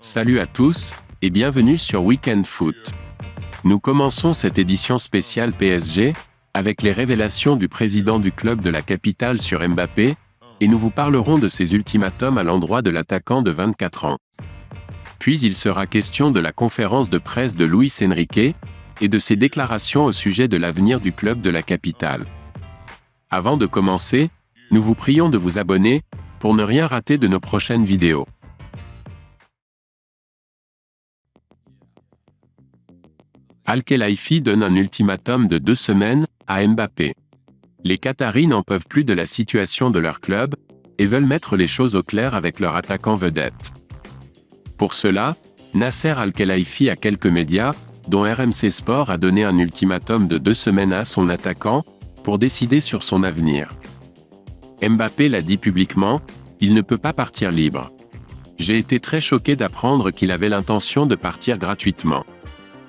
Salut à tous, et bienvenue sur Weekend Foot. Nous commençons cette édition spéciale PSG, avec les révélations du président du club de la capitale sur Mbappé, et nous vous parlerons de ses ultimatums à l'endroit de l'attaquant de 24 ans. Puis il sera question de la conférence de presse de Luis Enrique, et de ses déclarations au sujet de l'avenir du club de la capitale. Avant de commencer, nous vous prions de vous abonner, pour ne rien rater de nos prochaines vidéos. Al-Khelaifi donne un ultimatum de 2 semaines à Mbappé. Les Qataris n'en peuvent plus de la situation de leur club, et veulent mettre les choses au clair avec leur attaquant vedette. Pour cela, Nasser Al-Khelaifi a quelques médias, dont RMC Sport a donné un ultimatum de 2 semaines à son attaquant, pour décider sur son avenir. Mbappé l'a dit publiquement, il ne peut pas partir libre. J'ai été très choqué d'apprendre qu'il avait l'intention de partir gratuitement.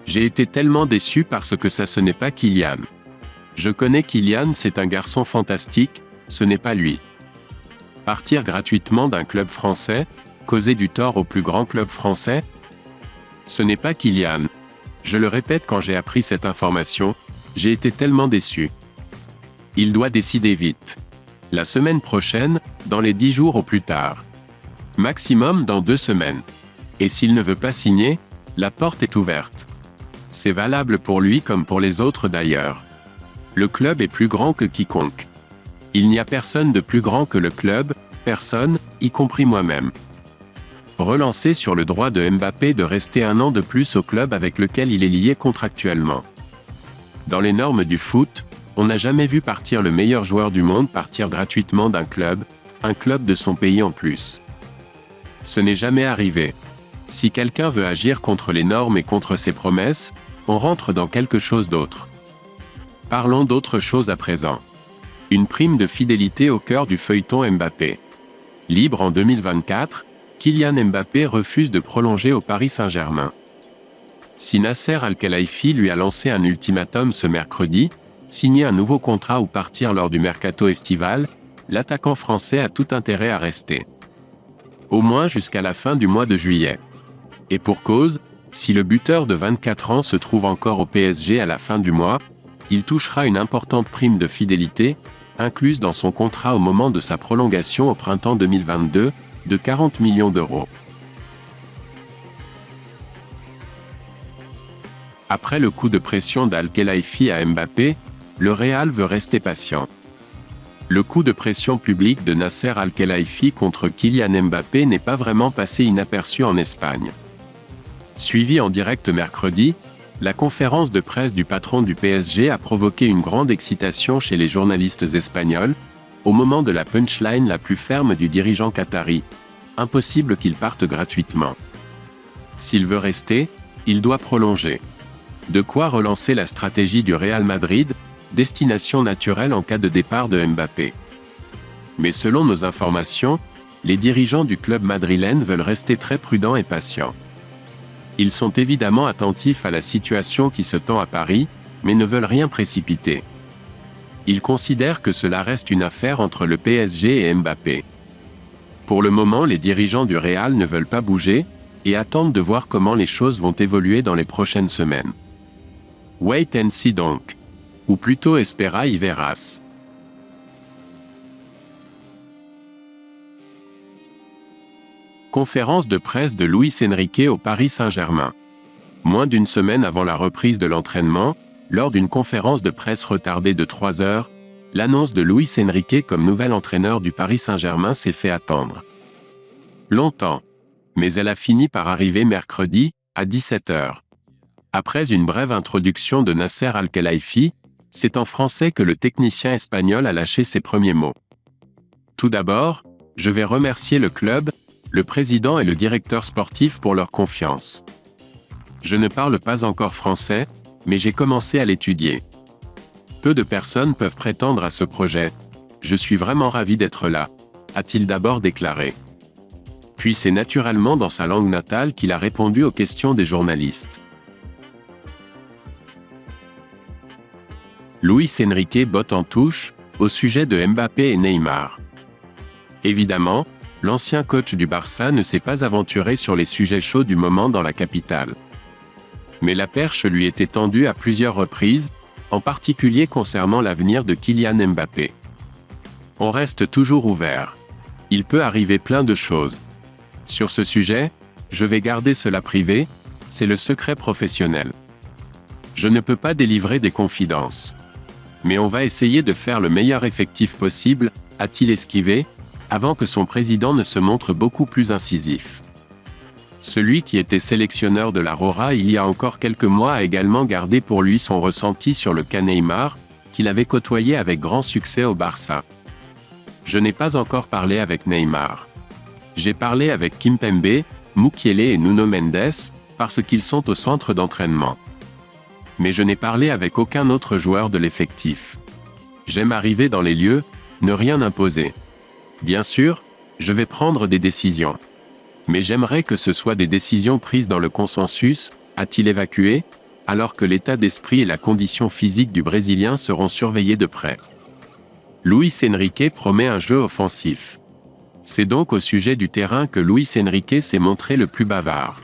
J'ai été tellement déçu parce que ça ce n'est pas Kylian. Je connais Kylian, c'est un garçon fantastique, ce n'est pas lui. Partir gratuitement d'un club français, causer du tort au plus grand club français? Ce n'est pas Kylian. Je le répète, quand j'ai appris cette information, j'ai été tellement déçu. Il doit décider vite. La semaine prochaine, dans les 10 jours au plus tard. Maximum dans 2 semaines. Et s'il ne veut pas signer, la porte est ouverte. C'est valable pour lui comme pour les autres d'ailleurs. Le club est plus grand que quiconque. Il n'y a personne de plus grand que le club, personne, y compris moi-même. Relancer sur le droit de Mbappé de rester 1 an de plus au club avec lequel il est lié contractuellement. Dans les normes du foot, on n'a jamais vu partir le meilleur joueur du monde partir gratuitement d'un club, un club de son pays en plus. Ce n'est jamais arrivé. Si quelqu'un veut agir contre les normes et contre ses promesses, on rentre dans quelque chose d'autre. Parlons d'autre chose à présent. Une prime de fidélité au cœur du feuilleton Mbappé. Libre en 2024, Kylian Mbappé refuse de prolonger au Paris Saint-Germain. Si Nasser Al-Khelaifi lui a lancé un ultimatum ce mercredi, signer un nouveau contrat ou partir lors du mercato estival, l'attaquant français a tout intérêt à rester. Au moins jusqu'à la fin du mois de juillet. Et pour cause, si le buteur de 24 ans se trouve encore au PSG à la fin du mois, il touchera une importante prime de fidélité, incluse dans son contrat au moment de sa prolongation au printemps 2022, de 40 millions d'euros. Après le coup de pression d'Al-Khelaifi à Mbappé, le Real veut rester patient. Le coup de pression public de Nasser Al-Khelaifi contre Kylian Mbappé n'est pas vraiment passé inaperçu en Espagne. Suivi en direct mercredi, la conférence de presse du patron du PSG a provoqué une grande excitation chez les journalistes espagnols, au moment de la punchline la plus ferme du dirigeant qatari. Impossible qu'il parte gratuitement. S'il veut rester, il doit prolonger. De quoi relancer la stratégie du Real Madrid, destination naturelle en cas de départ de Mbappé. Mais selon nos informations, les dirigeants du club madrilène veulent rester très prudents et patients. Ils sont évidemment attentifs à la situation qui se tend à Paris, mais ne veulent rien précipiter. Ils considèrent que cela reste une affaire entre le PSG et Mbappé. Pour le moment, les dirigeants du Real ne veulent pas bouger, et attendent de voir comment les choses vont évoluer dans les prochaines semaines. Wait and see donc. Ou plutôt espera y verras. Conférence de presse de Luis Enrique au Paris Saint-Germain. Moins d'une semaine avant la reprise de l'entraînement, lors d'une conférence de presse retardée de 3 heures, l'annonce de Luis Enrique comme nouvel entraîneur du Paris Saint-Germain s'est fait attendre. Longtemps. Mais elle a fini par arriver mercredi, à 17 heures. Après une brève introduction de Nasser Al-Khelaifi, c'est en français que le technicien espagnol a lâché ses premiers mots. Tout d'abord, je vais remercier le club, le président et le directeur sportif pour leur confiance. Je ne parle pas encore français, mais j'ai commencé à l'étudier. Peu de personnes peuvent prétendre à ce projet. Je suis vraiment ravi d'être là, a-t-il d'abord déclaré. Puis c'est naturellement dans sa langue natale qu'il a répondu aux questions des journalistes. Luis Enrique botte en touche, au sujet de Mbappé et Neymar. Évidemment, l'ancien coach du Barça ne s'est pas aventuré sur les sujets chauds du moment dans la capitale. Mais la perche lui était tendue à plusieurs reprises, en particulier concernant l'avenir de Kylian Mbappé. On reste toujours ouvert. Il peut arriver plein de choses. Sur ce sujet, je vais garder cela privé, c'est le secret professionnel. Je ne peux pas délivrer des confidences. Mais on va essayer de faire le meilleur effectif possible, a-t-il esquivé, avant que son président ne se montre beaucoup plus incisif. Celui qui était sélectionneur de la Rora il y a encore quelques mois a également gardé pour lui son ressenti sur le cas Neymar, qu'il avait côtoyé avec grand succès au Barça. Je n'ai pas encore parlé avec Neymar. J'ai parlé avec Kimpembe, Mukiele et Nuno Mendes, parce qu'ils sont au centre d'entraînement. Mais je n'ai parlé avec aucun autre joueur de l'effectif. J'aime arriver dans les lieux, ne rien imposer. Bien sûr, je vais prendre des décisions. Mais j'aimerais que ce soit des décisions prises dans le consensus, a-t-il évacué, alors que l'état d'esprit et la condition physique du Brésilien seront surveillés de près. Luis Enrique promet un jeu offensif. C'est donc au sujet du terrain que Luis Enrique s'est montré le plus bavard.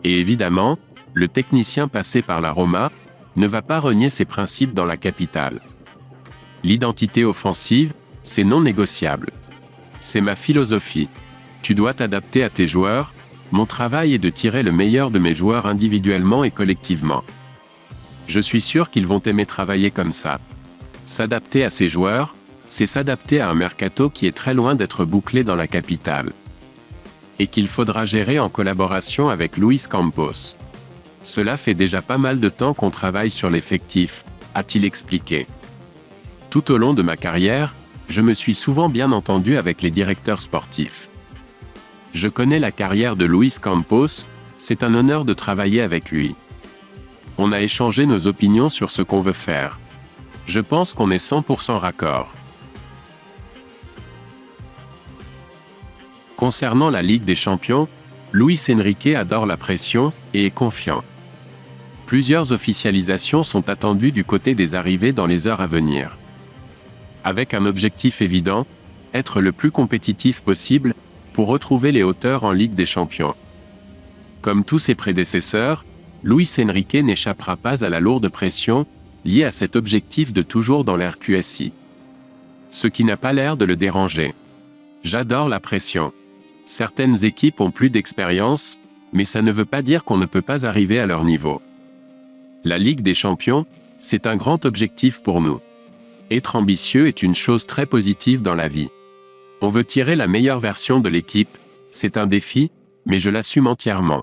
Et évidemment, le technicien passé par la Roma ne va pas renier ses principes dans la capitale. L'identité offensive, c'est non négociable. C'est ma philosophie. Tu dois t'adapter à tes joueurs, mon travail est de tirer le meilleur de mes joueurs individuellement et collectivement. Je suis sûr qu'ils vont aimer travailler comme ça. S'adapter à ces joueurs, c'est s'adapter à un mercato qui est très loin d'être bouclé dans la capitale. Et qu'il faudra gérer en collaboration avec Luis Campos. Cela fait déjà pas mal de temps qu'on travaille sur l'effectif, a-t-il expliqué. Tout au long de ma carrière, je me suis souvent bien entendu avec les directeurs sportifs. Je connais la carrière de Luis Campos, c'est un honneur de travailler avec lui. On a échangé nos opinions sur ce qu'on veut faire. Je pense qu'on est 100% raccord. Concernant la Ligue des Champions, Luis Enrique adore la pression et est confiant. Plusieurs officialisations sont attendues du côté des arrivées dans les heures à venir. Avec un objectif évident, être le plus compétitif possible, pour retrouver les hauteurs en Ligue des Champions. Comme tous ses prédécesseurs, Luis Enrique n'échappera pas à la lourde pression, liée à cet objectif de toujours dans l'air QSI. Ce qui n'a pas l'air de le déranger. J'adore la pression. Certaines équipes ont plus d'expérience, mais ça ne veut pas dire qu'on ne peut pas arriver à leur niveau. La Ligue des Champions, c'est un grand objectif pour nous. Être ambitieux est une chose très positive dans la vie. On veut tirer la meilleure version de l'équipe, c'est un défi, mais je l'assume entièrement.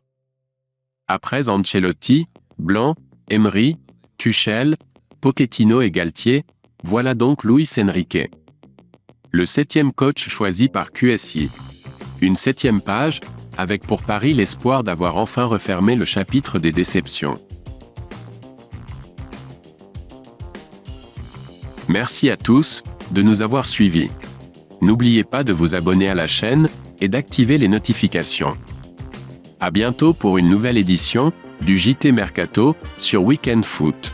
Après Ancelotti, Blanc, Emery, Tuchel, Pochettino et Galtier, voilà donc Luis Enrique. Le 7e coach choisi par QSI. Une 7e page, avec pour Paris l'espoir d'avoir enfin refermé le chapitre des déceptions. Merci à tous de nous avoir suivis. N'oubliez pas de vous abonner à la chaîne et d'activer les notifications. À bientôt pour une nouvelle édition du JT Mercato sur Weekend Foot.